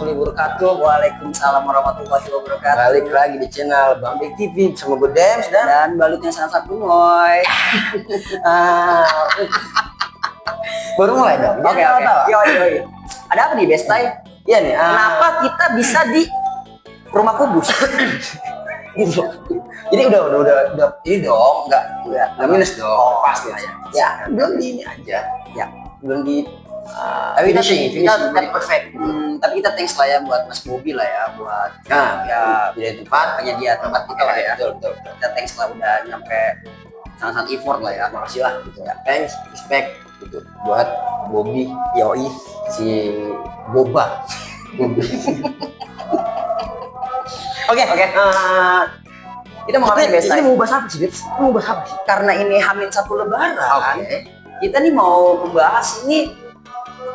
warahmatullahi wabarakatuh. Waalaikumsalam warahmatullahi wabarakatuh. Balik lagi di channel Bang Bek TV sama gue Dems dan balutnya sangat moy. Baru mulai dong. Oke. Yoi. Ada apa nih Bestai? Iya nih. Kenapa kita bisa di rumah kubus? Gitu. Ini udah ini dong, nggak minus dong. Oh, pasti aja. Ya, belum di ini aja. Ya, belum di. Tapi finishing perfect. Tapi kita thanks lah ya buat Mas Bobi lah ya, buat jadi tempat penyedia tempat kita lah ya. Betul. Kita thanks lah udah nyampe sangat effort lah ya. Makasih lah gitu ya. Thanks, respect gitu buat Bobi, Yoi, si Boba. Bobi. Oke. Kita mau ngapain Bestai? Ini mau bahas apa sih, Bits? Mau bahas apa sih? Karena ini Hamin 1 Lebaran. Oke. Kita nih mau membahas ini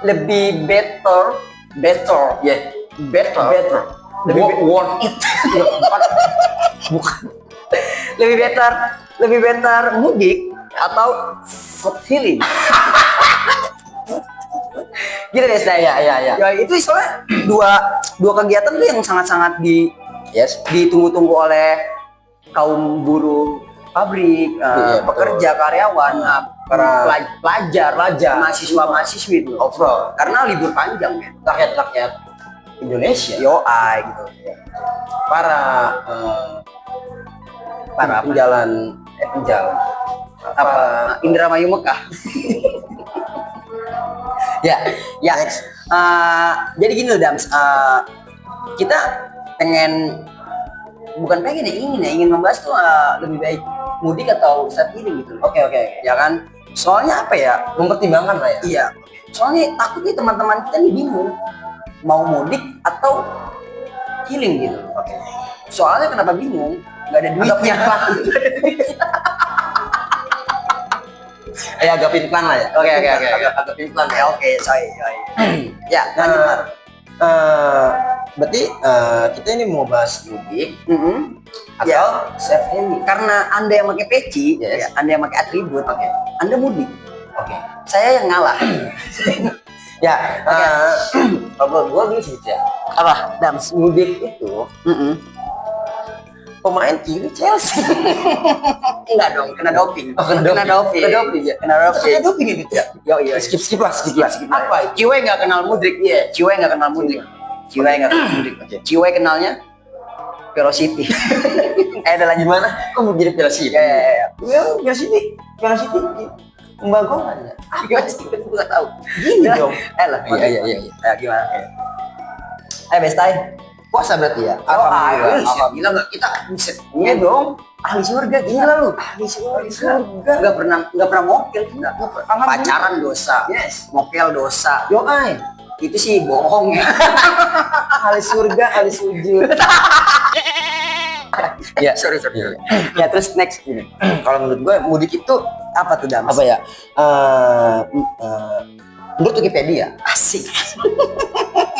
lebih better. Lebih want it. Bukan. Lebih better mudik atau food healing. Gitu deh saya. Ya. Ya itu soalnya dua kegiatan tuh yang sangat-sangat ditunggu-tunggu oleh kaum buruh pabrik, pekerja, karyawan, para pelajar, mahasiswa-mahasiswi itu. Overall, Karena libur panjang ya. rakyat Indonesia. Gitu. Para penjalan Indramayu Mekah. ya. Jadi gini loh Dams, kita ingin membahas tuh lebih baik mudik atau self healing gitu. Oke. Ya kan? Soalnya apa ya? Mempertimbangkan lah ya. Iya. Soalnya takut nih teman-teman kita nih bingung mau mudik atau healing gitu. Oke. Soalnya kenapa bingung? Gak ada duitnya. Agak pinplan lah ya. Oke. Agak pinplan ya. Oke, sorry. Ya, berarti kita ini mau bahas mudik atau Ya. self healing. Karena Anda yang pakai peci, Yes. Anda yang pakai atribut, Anda mudik. Oke. Saya yang ngalah. Ya. Kalau gua gini sih ya. Apa? Dams. Mudik itu pemain kiri Chelsea. Enggak dong, kena doping. Kena doping ya. Kena doping ini ya. Yo. Skip lah. Apa? Ciwe nggak kenal mudik. Iya, Ciwe nggak kenal mudik. Oke. Ciwe kenalnya Velocity. Ada lagi Gimana? Kok mau jadi Chelsea? Ya. Velocity. Pembangunan ya. Apa sih? Gue nggak tahu. Gini dong. Lah. Iya. Ya, gimana? Bestai. Puasa berarti ya? Alhamdulillah. Gila nggak kita? Iya dong. Ahli surga gila lu. Ahli surga. Nggak pernah mokel kita. Pacaran dosa. Yes. Mokel dosa. Yo ay. Itu sih bohong ya. Ahli surga, ahli sujud. Ya, sorry. Ya terus next ini. Kalau menurut gue mudik itu Apa tuh Dams? apa ya? Menurut Wikipedia, Asik.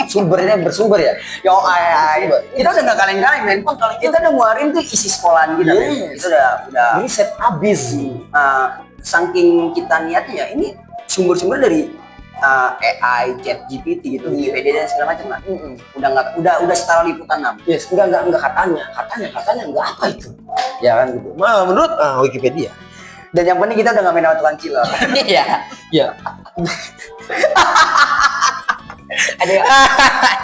sumbernya bersumber ya. Yo kita udah nggak kaleng-kaleng men. Kita udah ngeluarin tuh isi sekolahan kita. Yes. Itu udah Riset abis. saking kita niatnya ini sumber-sumber dari AI, ChatGPT gitu, Wikipedia dan segala macam lah. Udah setara liputan 6. Yes, enggak katanya enggak apa itu. Ya kan gitu. Nah, menurut Wikipedia. Dan yang penting kita udah nggak main sama tukang cilok. Iya. Ada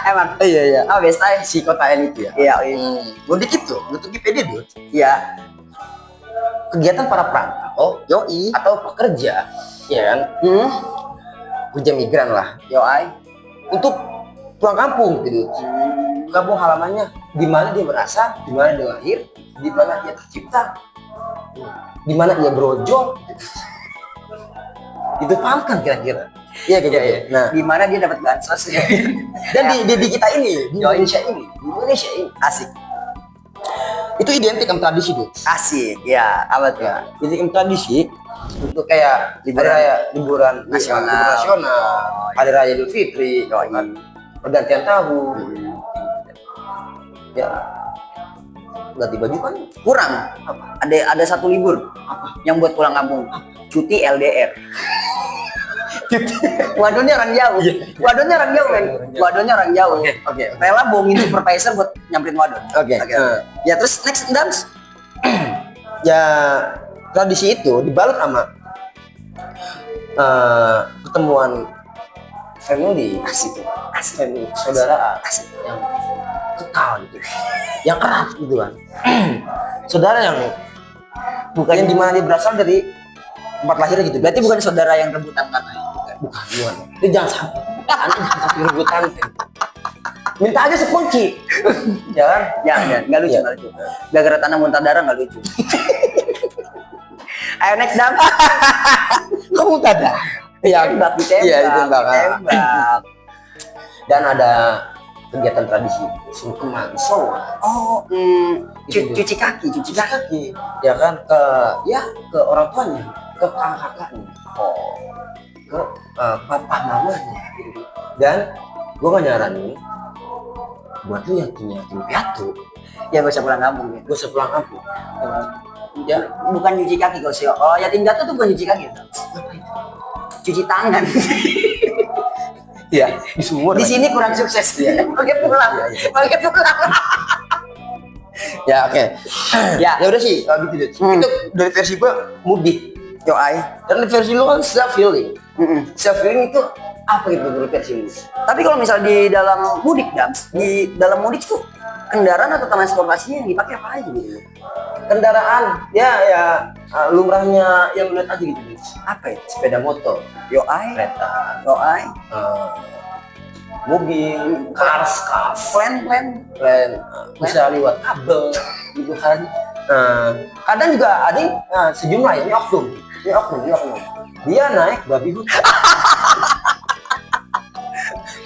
emang. Iya. Bestai Si kota elit ya. Iya. Mudik itu menurut Wikipedia dulu. Iya. Kegiatan para perantau, Yoi. atau pekerja, ya kan? Kerja migran lah, untuk pulang kampung gitu. Kampung halamannya di mana dia berasal, di mana dia lahir, di mana dia tercipta, di mana dia berojol. Itu paham kan kira-kira? Iya gitu. Nah, Di mana dia dapat bansos? dan di kita ini, di Indonesia ini, Asik. itu identik sama tradisi tuh. Asik. Ya, apa tuh? Ya, identik sama tradisi. Untuk kayak liburan nasional, hari raya Idul Fitri, pergantian tahun. Ya, ganti baju kan Kurang. Ada satu libur. Yang buat pulang kampung. Cuti LDR. Waduhnya orang jauh. Waduhnya orang jauh, men. Waduhnya orang jauh. Oke. Rela bohongin supervisor buat nyamperin wadon. Oke. Ya terus next dance. Ya tradisi itu dibalut sama pertemuan family, asik family, saudara yang kekal gitu, yang erat gitu kan. Saudara yang bukan yang dimana dia berasal dari tempat lahirnya gitu. Berarti bukan saudara yang rebutan tanah. Bukan. Itu jangan sampai. Anda jangan sampai rebutan. Minta aja sepengki. Jangan. Nggak lucu, nggak lucu. Gara-gara tanah muntah darah nggak lucu. Ayo next dam. Kamu tada. Tembak, ditembak. Dan ada kegiatan tradisi sungkeman, Oh, cuci kaki. ya kan, ke orang tuanya, ke kakaknya, ke papa mamanya gitu. Dan gue gak nyaranin buat lu yang punya yatim piatu, Ya gak usah pulang kampung ya. gue sepulang kampung. Ya, bukan cuci kaki kalau sih. Oh, yatim piatu tuh bukan cuci kaki. Cuci tangan. Iya, di sumur. Di sini kurang sukses. Pakai pulang. Ya oke. Ya udah sih kalau gitu deh. Itu dari versi gue mudik. Yo ai. Dan versi lu kan self healing. Self healing itu apa itu menurut versi lu? Tapi kalau misal di dalam mudik Dams, di dalam mudik tuh kendaraan atau transportasinya yang dipakai apa aja gitu? Kendaraan, lumrahnya yang lu lihat aja gitu. Apa ya? Sepeda motor, Yo ai. kereta, Mobil, cars, plan. bisa lewat kabel gitu kan. Kadang juga ada yang sejumlah ini oknum. Dia naik babi hutan.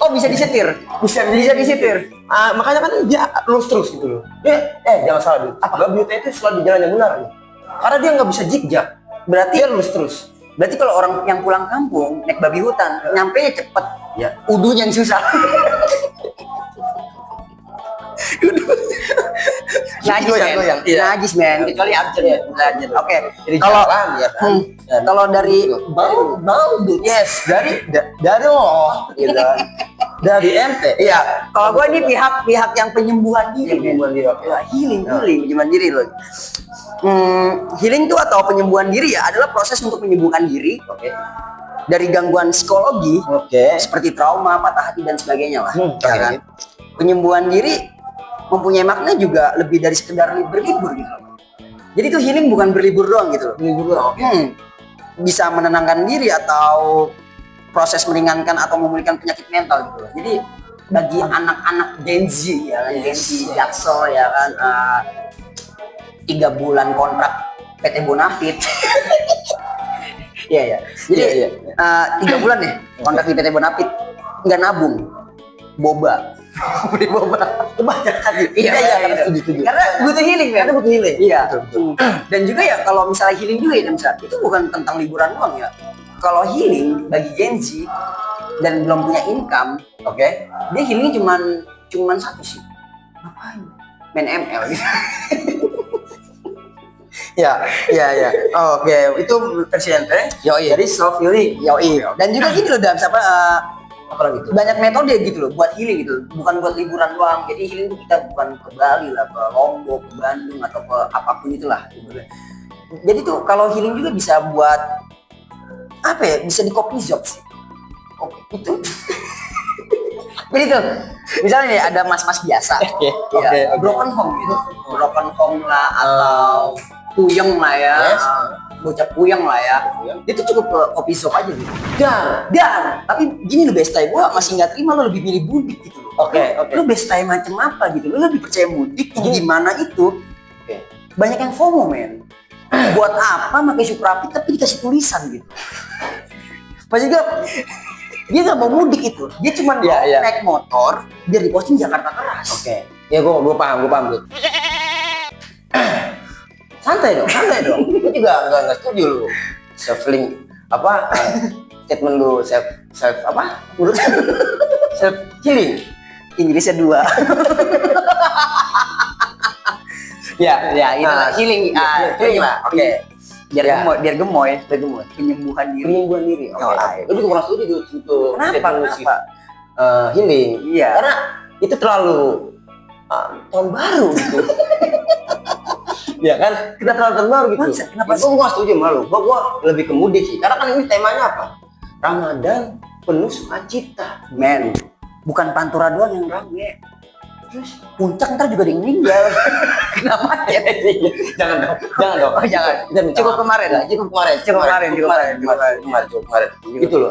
Oh bisa disetir, bisa disetir. Makanya kan dia lurus terus gitu loh. Jangan salah dulu. Babi hutan itu selalu di jalan yang benar nih. Karena dia nggak bisa zigzag. Berarti dia lurus terus. Berarti kalau orang yang pulang kampung naik babi hutan, nyampe cepet. Ya, udunya yang susah. Najis men. Kecuali abjad ya. Oke. Kalau ya kan. Kalau dari bau yes, dari lo gitu. Dari ente. Iya. Kalau gua ini pihak yang penyembuhan diri. Healing penyembuhan diri loh. Healing itu atau penyembuhan diri ya adalah proses untuk menyembuhkan diri. Oke. Dari gangguan psikologi, seperti trauma, patah hati dan sebagainya lah. Ya kan? Penyembuhan diri mempunyai makna juga lebih dari sekedar berlibur gitu. Jadi itu healing bukan berlibur doang gitu. Berlibur doang. Bisa menenangkan diri atau proses meringankan atau memulihkan penyakit mental gitu. Jadi bagi anak-anak Gen Z ya kan, Gen Z Jaksel ya kan, 3 bulan kontrak PT Bonafit. Iya. Jadi 3 bulan nih kontrak di PT Bonafit nggak nabung, boba. Beli boba kebanyakan. Iya. Karena butuh healing kan? Iya. Dan juga ya kalau misalnya healing juga ya misalnya itu bukan tentang liburan doang ya. Kalau healing bagi Gen Z dan belum punya income, dia healing cuman satu sih. Ngapain? Main ML gitu. Ya. Oke, itu versi ente. Jadi self healing. Dan juga gini loh dalam apalagi itu banyak metode gitu loh buat healing gitu, bukan buat liburan doang. Jadi healing itu kita bukan ke Bali lah, ke Lombok, ke Bandung atau ke apapun itulah. Jadi tuh kalau healing juga bisa buat apa ya? Bisa di coffee shop sih. Itu. Jadi tuh misalnya nih ada mas-mas biasa, broken home gitu, broken home lah atau puyeng lah ya, bocah puyeng lah ya, itu cukup ke kopi shop aja gitu. Dan tapi gini lo best time, gua masih nggak terima lo lebih milih mudik gitu loh. Lo best time macam apa gitu, lo lebih percaya mudik yang gimana itu? Banyak yang FOMO men. Buat apa pakai Suprapit tapi dikasih tulisan gitu? Pas juga dia nggak mau mudik itu, dia cuma mau naik motor biar diposting Jakarta Keras. Ya gue paham tuh. santai dong. Gue juga nggak setuju lu. Self healing statement lu self apa? Menurut self healing. Inggrisnya 2. Ya itu healing. Healing lah. biar Ya. gemoy, biar gemoy, Bergemoy. penyembuhan diri. Penyembuhan diri. Oh, Oke. Lu juga kurang setuju tuh untuk Kenapa? healing. Iya. Karena itu terlalu tahun baru gitu. Ya kan, kita terlalu tahun baru gitu. Masa? Kenapa Ya, gua setuju sama lu. Gua lebih ke mudik sih. Karena kan ini temanya apa? Ramadan penuh sukacita. Men, bukan Pantura doang yang rame. Terus puncak ntar juga ada yang meninggal. Kenapa ya? Jangan dong, jangan dong. Oh, jangan. Kita minta Cukup maaf. kemarin lah. Cukup kemarin. Cukup kemarin. Gitu loh.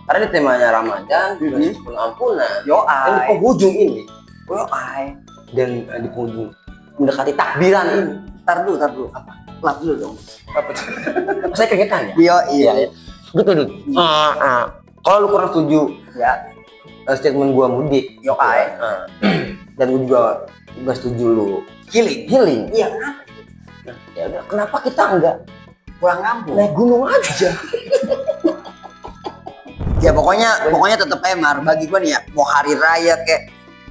Karena ini temanya Ramadan, penuh ampunan. Yo Dan di ai. penghujung ini, Yo ai. dan di penghujung mendekati takbiran ini. Tar dulu. Apa? Lap dulu dong. Apa tuh? Saya keringetan ya. Yo iya. Betul, Dut. Kalau lu kurang setuju Ya. statement gua mudik, Yo ai. dan gua juga gak setuju lu healing. Iya, kenapa? Nah, ya udah, kenapa kita enggak Pulang kampung. naik gunung aja? Ya pokoknya tetap Mar. Bagi gua nih ya, mau hari raya kayak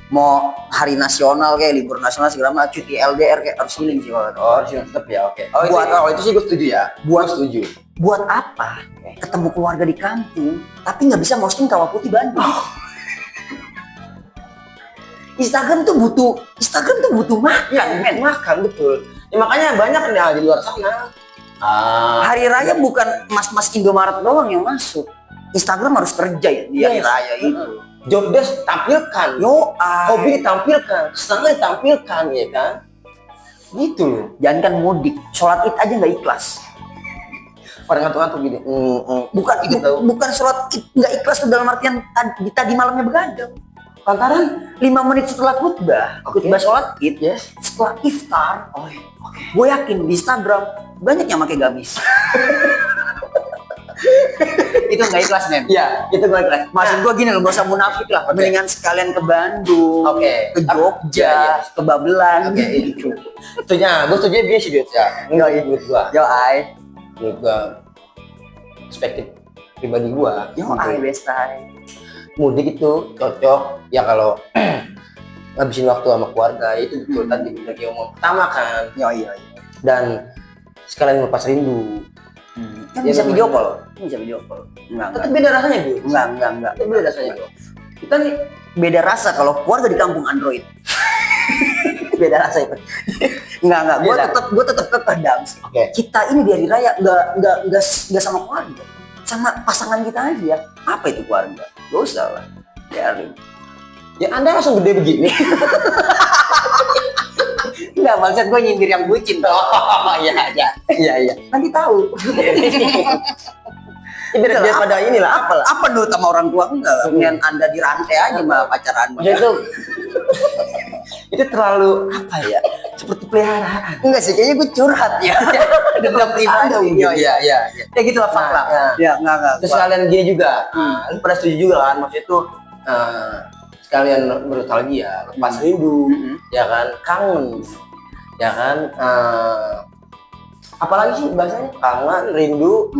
mau hari nasional kayak libur nasional segala macam, cuti LDR kayak harus healing sih kalau Oh, harus tetap ya, oke. Itu sih gua setuju ya. Buat- Gua setuju. buat apa ketemu keluarga di kampung tapi nggak bisa posting kawah putih Bandung. Instagram tuh butuh makan, men. Makan betul. Ya makanya banyak nih di luar sana. Hari raya bukan mas-mas Indomaret doang yang masuk. Instagram harus kerja ya di hari Yes. raya itu. Job desk tampilkan. Yo, Hobi ditampilkan, kesenangan ditampilkan, ya kan? Gitu loh. jangan kan mudik, sholat id aja nggak ikhlas. Pada ngantuk-ngantuk gini. Bukan sholat id nggak ikhlas tuh dalam artian tadi malamnya begadang. Lantaran 5 menit setelah khutbah, Oke. khutbah sholat id, yes. setelah iftar, gue yakin di Instagram banyak yang pakai gamis. Itu nggak ikhlas, men. Iya, itu gue kelas. Maksud gue gini loh, gak usah munafik lah. Oke. Mendingan sekalian ke Bandung, Oke. ke Jogja, Iya, ke Babelan. Oke, itu. Setuju, gue setuju dia sih dia ya. Enggak ya menurut gua. Yo ai, Menurut gua perspektif pribadi gua. yo ai bestai. Mudik itu cocok ya kalau ngabisin waktu sama keluarga itu betul tadi benar yang omong pertama kan, Yo iya. dan sekalian melepas rindu. Kan Ya, bisa namanya- video call. Bisa video call. Tetap beda rasanya gue. Enggak. Tetap beda rasanya gue. Kita nih Beda rasa kalau keluarga di kampung Android. beda rasa itu. Enggak. Beda. Gue tetap kekeh Dams. Oke. Kita ini di hari raya enggak sama keluarga. Sama pasangan kita aja. Apa itu keluarga? Gak usah lah. Biarin. Ya Anda langsung gede begini. Enggak, maksud gue nyindir yang bucin. Oh iya. Nanti tahu. Biar pada inilah apalah. Apa nurut sama orang tua enggak lah. Kemudian Anda dirantai aja sama pacar Anda. Maksudnya itu terlalu apa ya? Seperti peliharaan. Enggak sih, kayaknya gue curhat ya. Dendam pribadi. Iya. Ya gitu lah fakta. Nah, Ya, enggak. Terus sekalian gini juga, lu pada setuju juga kan? Maksudnya itu sekalian bernostalgia, lepas rindu, ya kan? Kangen, ya kan? Apalagi sih bahasanya? Kangen, rindu,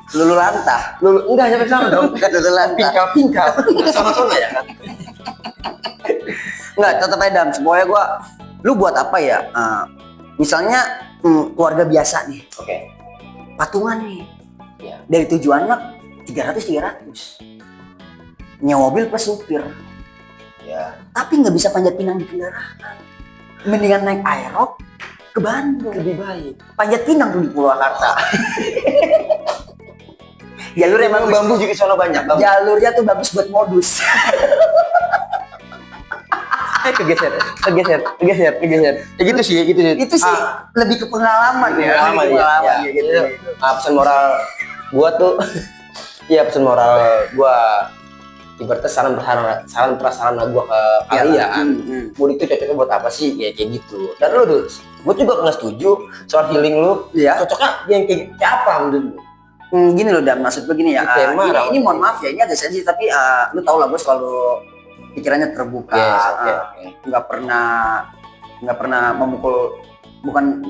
Lulu lantah. enggak sampai sama dong. Bukan lulu lantah. Pingkal, sama-sama ya kan? Enggak, tetap aja Dam. Pokoknya lu buat apa ya? Misalnya keluarga biasa nih, Oke. patungan nih. Ya. Dari tujuannya 300. Nyewa mobil plus supir. Ya. Tapi nggak bisa panjat pinang di kendaraan. Mendingan naik aerok ke Bandung. Lebih baik. Panjat pinang tuh di Purwakarta. Jalur Emang emang bambu juga sono banyak. Bambu. jalurnya tuh bagus buat modus. Kegeser. Ya gitu sih. Itu sih lebih ke pengalaman ya. Pengalaman, Lebih ke ya. pengalaman, Ya. gitu. Pesan moral gua tuh pesan moral gua ibaratnya saran prasarana gua ke kalian. Mudik itu cocoknya buat apa sih? Ya kayak gitu. Dan lu tuh, gua juga nggak setuju soal healing lu. Iya. Cocoknya yang kayak apa menurut lu? Gini loh, Dan, maksud gue gini ya. Tema, Ini mohon maaf ya, ini agak sensitif tapi lu tau lah gue selalu pikirannya terbuka. Yes, oke. Nggak pernah memukul, bukan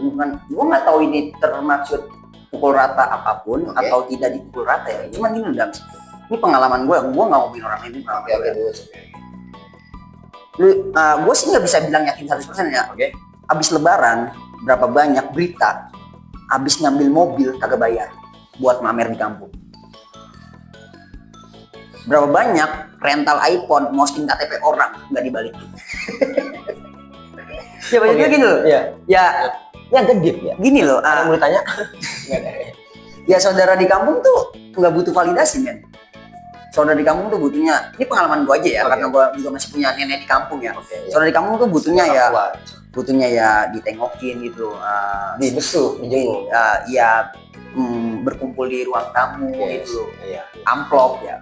gue nggak tahu ini termaksud pukul rata apapun Oke. atau tidak dipukul rata ya. Cuman gini loh, Dan, ini pengalaman gue nggak ngomongin orang lain, ini pengalaman gue. Oke. Gue sih nggak bisa bilang yakin 100% ya. Oke. Abis lebaran berapa banyak berita abis ngambil mobil kagak bayar buat mamer di kampung. Berapa banyak rental iPhone posting KTP orang nggak dibalikin. Ya maksudnya gini loh. Iya. Ya Gedip ya. gini loh. Ada yang mau ditanya? Nggak ada. Ya saudara di kampung tuh nggak butuh validasi men. Saudara di kampung tuh butuhnya, ini pengalaman gua aja ya, karena gua juga masih punya nenek di kampung ya. Iya. Saudara di kampung tuh butuhnya ya ditengokin gitu, Dibesuk, dijenguk. ya berkumpul di ruang tamu gitu, Iya. amplop ya,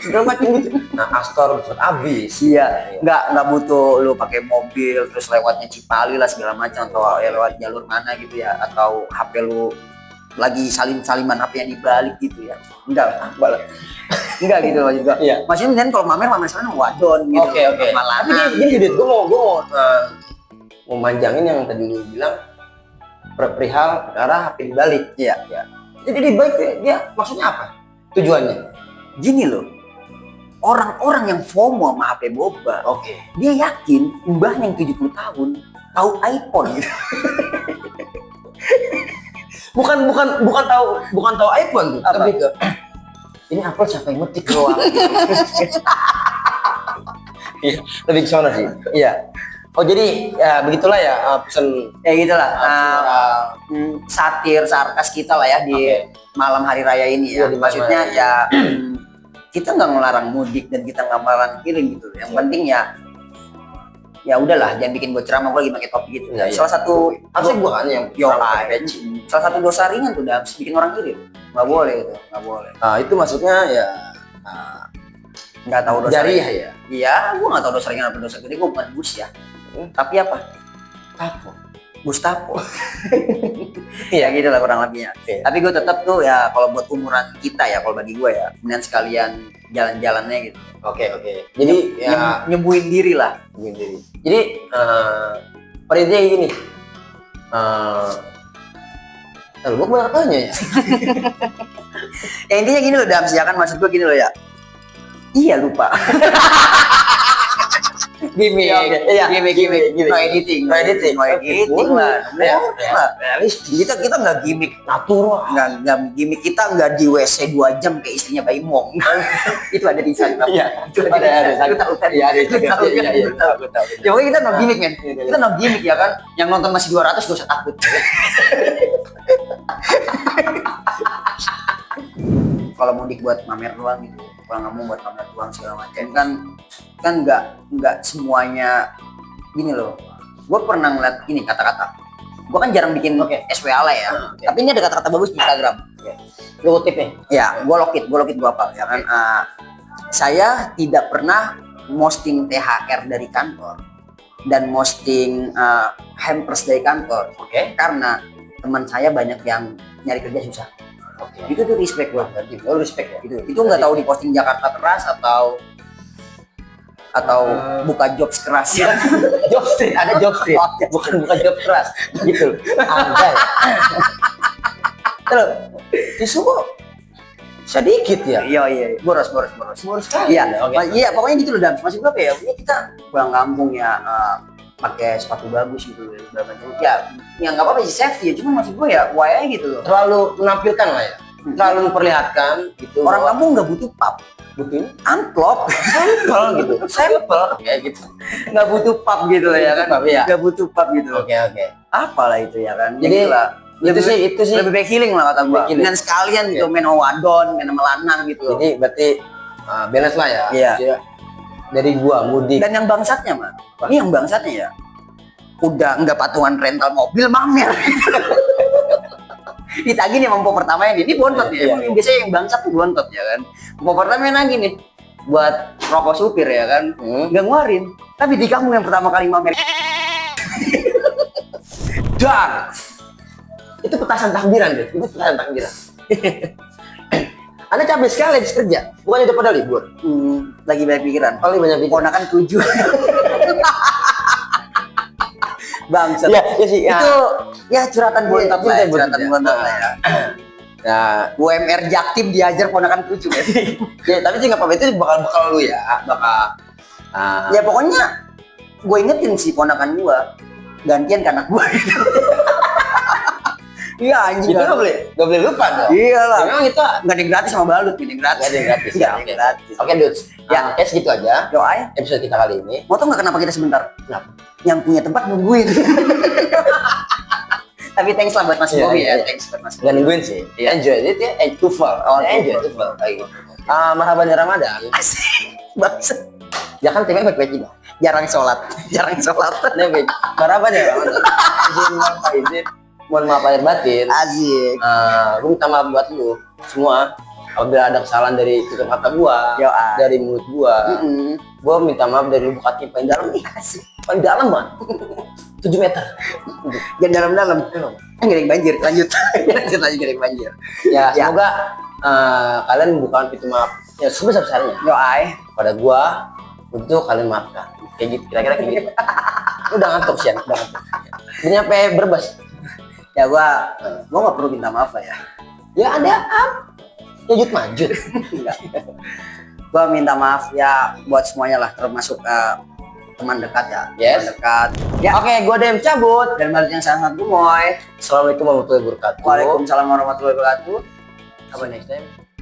Segala macam gitu. Nah, Astor cepet habis. iya, nggak butuh lu pakai mobil terus lewatnya Cipali lah segala macam, atau ya lewat jalur mana gitu ya, atau HP lu lagi saliman HP yang dibalik gitu ya, enggak gitu loh juga. Iya. Maksudnya kalau mamer sana wadon gitu. Oke. Malah Tapi gini Dit, gue mau manjangin yang tadi lu bilang perihal arah HP dibalik. Iya. Jadi dibalik dia maksudnya apa? Tujuannya? Gini loh. Orang-orang yang FOMO sama HP boba, Oke. dia yakin mbahnya yang 70 tahun tahu iPhone gitu. bukan tahu iPhone tuh, tapi ke ini Apple siapa yang ngetik doang. Iya, lebih ke sana sih. Iya. Oh jadi ya begitulah ya pesan Ya gitulah. moral. Satir sarkas kita lah ya di malam hari raya ini ya. Iya, di malam Maksudnya hari. ya kita nggak ngelarang mudik dan kita nggak melarang kirim gitu. Yang penting ya udahlah, jangan bikin gue ceramah, gue lagi pakai topik gitu. Iya. Salah satu Harusnya gua kan yang salah satu dosa ringan tuh Dams, bikin orang kirim. Nggak boleh itu, nggak boleh. itu maksudnya ya Nggak tahu dosa jariah ringan. ya. Iya, gue nggak tahu dosa ringan apa dosa gede. Gue bukan Gus ya. Tapi apa? Apa? Gustavo. Ya gitu lah kurang lebihnya. Iya. Tapi gue tetap tuh ya kalau buat umuran kita ya, kalau bagi gue ya, kemudian sekalian jalan-jalannya gitu. Oke. Jadi ya Nyembuhin diri lah. begini. Jadi pada intinya gini. Lalu gua mau tanya ya. Ya intinya gini loh Dams, ya kan maksud gue gini loh ya. Iya lupa. Gimik. Iya, gimik. No editing lah. Ya, Realistis. Kita nggak gimik. natural. Nggak gimik, kita nggak di WC 2 jam kayak istrinya Bayi Mong. Itu ada di Instagram. Iya. Itu ada. Lu tahu kan? Iya, ada. Lu tahu kan? Iya. Lu tahu. Ya pokoknya kita no gimmick men. Kita no gimmick ya kan. Yang nonton masih 200 gak usah takut. Kalau mudik buat mamer doang gitu, kalau nggak mau buat mamer doang segala macam kan nggak semuanya gini loh. Gue pernah ngeliat ini kata-kata. Gue kan jarang bikin SWA lah ya. Tapi ini ada kata-kata bagus di Instagram. Lu kutip nih. Ya, gue lokit gue apa ya kan. Saya tidak pernah posting THR dari kantor dan posting hampers dari kantor. Oke. Karena teman saya banyak yang nyari kerja susah. Oke. Itu tuh respect gua. Berarti lu respect ya. Itu nggak tahu di posting Jakarta keras atau buka jobs keras ya. Job street, ada job street. Bukan job keras. Gitu. Ada. Terus justru sedikit ya. Iya. Boros. sekali. Iya. Oke. Iya, pokoknya gitu loh Dan. Maksud gua apa ya? Ini kita pulang kampung ya pakai sepatu bagus gitu ya, segala macam. Ya nggak apa-apa sih, safety ya. Cuma maksud gua ya why gitu loh. Terlalu menampilkan lah ya. Terlalu memperlihatkan gitu. Orang kampung nggak butuh pub, butuh amplop, sampel gitu. Sampel kayak gitu. nggak butuh pub gitu lah ya kan. Iya. Nggak butuh pub gitu. Oke. Apalah itu ya kan. Jadi lah. itu sih Lebih baik healing lah kata gua. Healing. Dan sekalian gitu main wadon, main sama lanang gitu. Jadi berarti balance lah ya. Iya. Maksudnya, dari gua mudik. Dan yang bangsatnya mah, ini yang bangsatnya ya, udah nggak patungan rental mobil mamer. Ditagih nih mampu pertama ini bontot ya. Iya. Emang biasanya yang bangsat tuh bontot ya kan. Mampu pertama nagih nih buat rokok supir ya kan, nggak nguarin. Tapi di kamu yang pertama kali mamer. Dar. Itu petasan takbiran deh. Itu petasan takbiran. Anda capek sekali habis kerja. Bukannya udah pada libur. Lagi banyak pikiran. Paling banyak pikiran. Ponakan 7. Bangsat. Iya sih. Itu ya curhatan bontot lah ya. Curhatan bontot lah ya. Ya, UMR Jaktim diajar ponakan 7 ya. ya tapi sih nggak apa-apa, itu bakal lu ya, bakal. Ya pokoknya gue ingetin sih ponakan gue gantian ke anak gue gitu. Iya anjing. Itu nggak boleh lupa dong. Iya lah. Ya, memang kita Nggak ada yang gratis sama balut, nggak ada yang gratis. nggak ada yang gratis. Nggak ada yang gratis. Oke, dudes. Ya. Kayak segitu aja Doa ya. episode kita kali ini. Mau tau nggak kenapa kita sebentar? Kenapa? Yang punya tempat nungguin. Tapi thanks lah buat Mas Iya, Bobby iya. ya. Thanks buat Mas Nggak Bobby. nungguin sih. Iya. Enjoy it ya. Too far. Oh, Enjoy too too far. Kayak gitu. Marhaban ya Ramadan. Asik. Bangsa. Ya kan timnya baik-baik juga. Jarang sholat. Jarang sholat. Nah, baik. Marhaban ya Ramadan. Izin maaf izin. Mohon maaf lahir batin. Asik. Gue minta maaf buat lu semua apabila ada kesalahan dari tutur kata gua, Yo, dari mulut gua. Mm-mm. Gua minta maaf dari lubuk hati paling dalam nih. Paling dalam banget. 7 meter. Jangan dalam-dalam. Nggak ada yang banjir. Lanjut. Lanjut lagi gak ada yang banjir. Ya, Ya. semoga kalian membukakan pintu maaf ya sebesar-besarnya Yo ay. pada gua untuk kalian maafkan. Kayak gitu, kira-kira kayak gitu. Udah ngantuk sih, udah ngantuk. Udah nyampe Brebes. Ya gua nggak perlu minta maaf lah ya. Ya ada Lanjut majut. Gua minta maaf ya buat semuanya lah, termasuk teman dekat ya. Yes. Teman dekat. Ya. Oke, gua Dem cabut. Dan balik yang sangat gemoy. Assalamualaikum warahmatullahi wabarakatuh. Waalaikumsalam warahmatullahi wabarakatuh. Sampai next time.